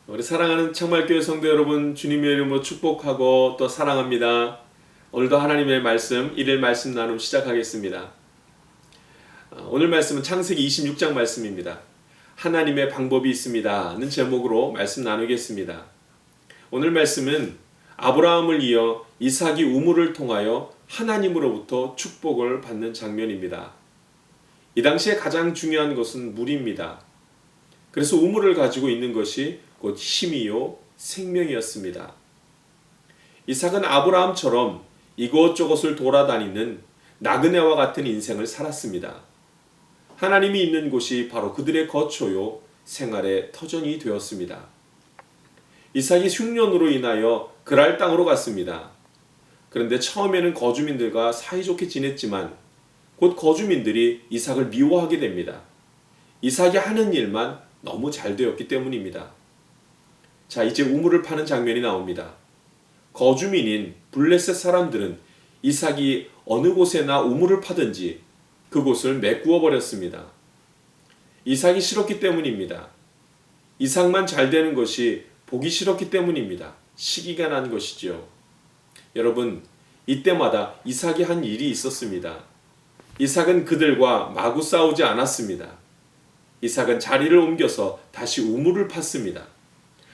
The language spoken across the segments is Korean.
우리 사랑하는 창말교회 성도 여러분, 주님의 이름으로 축복하고 또 사랑합니다. 오늘도 하나님의 말씀, 일일 말씀 나눔 시작하겠습니다. 오늘 말씀은 창세기 26장 말씀입니다. 하나님의 방법이 있습니다는 제목으로 말씀 나누겠습니다. 오늘 말씀은 아브라함을 이어 이삭이 우물을 통하여 하나님으로부터 축복을 받는 장면입니다. 이 당시에 가장 중요한 것은 물입니다. 그래서 우물을 가지고 있는 것이 곧 힘이요 생명이었습니다. 이삭은 아브라함처럼 이곳저곳을 돌아다니는 나그네와 같은 인생을 살았습니다. 하나님이 있는 곳이 바로 그들의 거처요 생활의 터전이 되었습니다. 이삭이 흉년으로 인하여 그랄 땅으로 갔습니다. 그런데 처음에는 거주민들과 사이좋게 지냈지만 곧 거주민들이 이삭을 미워하게 됩니다. 이삭이 하는 일만 너무 잘 되었기 때문입니다. 자, 이제 우물을 파는 장면이 나옵니다. 거주민인 블레셋 사람들은 이삭이 어느 곳에나 우물을 파든지 그곳을 메꾸어 버렸습니다. 이삭이 싫었기 때문입니다. 이삭만 잘 되는 것이 보기 싫었기 때문입니다. 시기가 난 것이지요. 여러분, 이때마다 이삭이 한 일이 있었습니다. 이삭은 그들과 마구 싸우지 않았습니다. 이삭은 자리를 옮겨서 다시 우물을 팠습니다.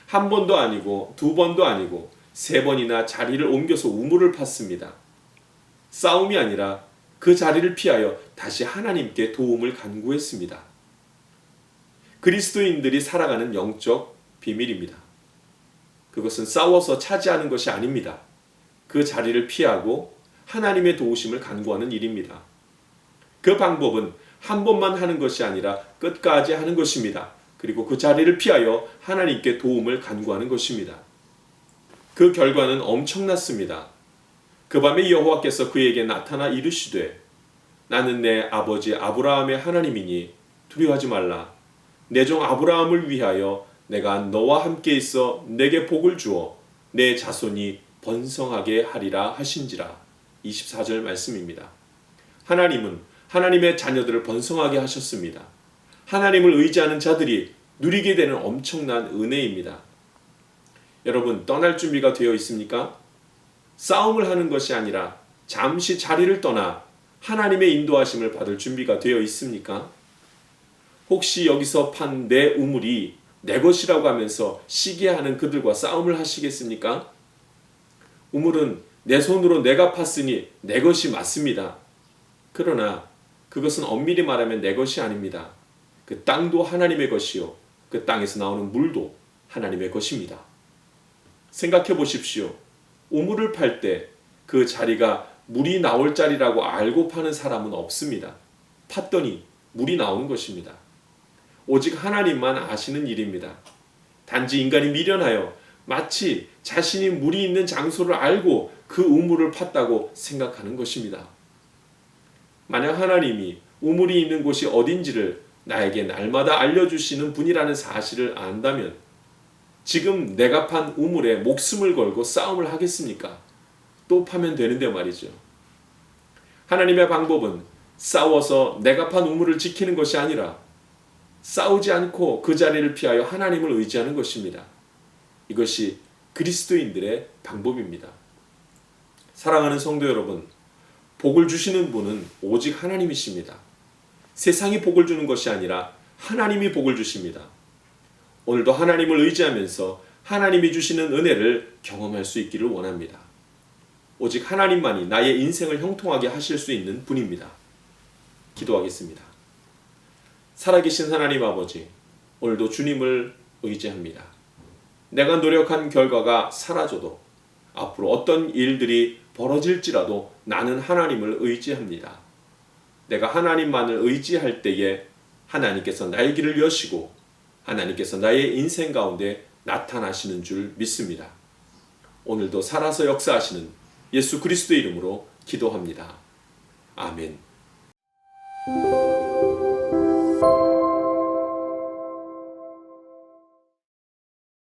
한 번도 아니고 두 번도 아니고 세 번이나 자리를 옮겨서 우물을 팠습니다. 싸움이 아니라 그 자리를 피하여 다시 하나님께 도움을 간구했습니다. 그리스도인들이 살아가는 영적 비밀입니다. 그것은 싸워서 차지하는 것이 아닙니다. 그 자리를 피하고 하나님의 도우심을 간구하는 일입니다. 그 방법은 한 번만 하는 것이 아니라 끝까지 하는 것입니다. 그리고 그 자리를 피하여 하나님께 도움을 간구하는 것입니다. 그 결과는 엄청났습니다. 그 밤에 여호와께서 그에게 나타나 이르시되 나는 내 아버지 아브라함의 하나님이니 두려워하지 말라. 내 종 아브라함을 위하여 내가 너와 함께 있어 내게 복을 주어 내 자손이 번성하게 하리라 하신지라. 24절 말씀입니다. 하나님은 하나님의 자녀들을 번성하게 하셨습니다. 하나님을 의지하는 자들이 누리게 되는 엄청난 은혜입니다. 여러분, 떠날 준비가 되어 있습니까? 싸움을 하는 것이 아니라 잠시 자리를 떠나 하나님의 인도하심을 받을 준비가 되어 있습니까? 혹시 여기서 판 내 우물이 내 것이라고 하면서 시기하는 그들과 싸움을 하시겠습니까? 우물은 내 손으로 내가 팠으니 내 것이 맞습니다. 그러나 그것은 엄밀히 말하면 내 것이 아닙니다. 그 땅도 하나님의 것이요 그 땅에서 나오는 물도 하나님의 것입니다. 생각해 보십시오. 우물을 팔 때 그 자리가 물이 나올 자리라고 알고 파는 사람은 없습니다. 팠더니 물이 나오는 것입니다. 오직 하나님만 아시는 일입니다. 단지 인간이 미련하여 마치 자신이 물이 있는 장소를 알고 그 우물을 팠다고 생각하는 것입니다. 만약 하나님이 우물이 있는 곳이 어딘지를 나에게 날마다 알려주시는 분이라는 사실을 안다면 지금 내가 판 우물에 목숨을 걸고 싸움을 하겠습니까? 또 파면 되는데 말이죠. 하나님의 방법은 싸워서 내가 판 우물을 지키는 것이 아니라 싸우지 않고 그 자리를 피하여 하나님을 의지하는 것입니다. 이것이 그리스도인들의 방법입니다. 사랑하는 성도 여러분, 복을 주시는 분은 오직 하나님이십니다. 세상이 복을 주는 것이 아니라 하나님이 복을 주십니다. 오늘도 하나님을 의지하면서 하나님이 주시는 은혜를 경험할 수 있기를 원합니다. 오직 하나님만이 나의 인생을 형통하게 하실 수 있는 분입니다. 기도하겠습니다. 살아계신 하나님 아버지, 오늘도 주님을 의지합니다. 내가 노력한 결과가 사라져도 앞으로 어떤 일들이 벌어질지라도 나는 하나님을 의지합니다. 내가 하나님만을 의지할 때에 하나님께서 나의 길을 여시고 하나님께서 나의 인생 가운데 나타나시는 줄 믿습니다. 오늘도 살아서 역사하시는 예수 그리스도의 이름으로 기도합니다. 아멘.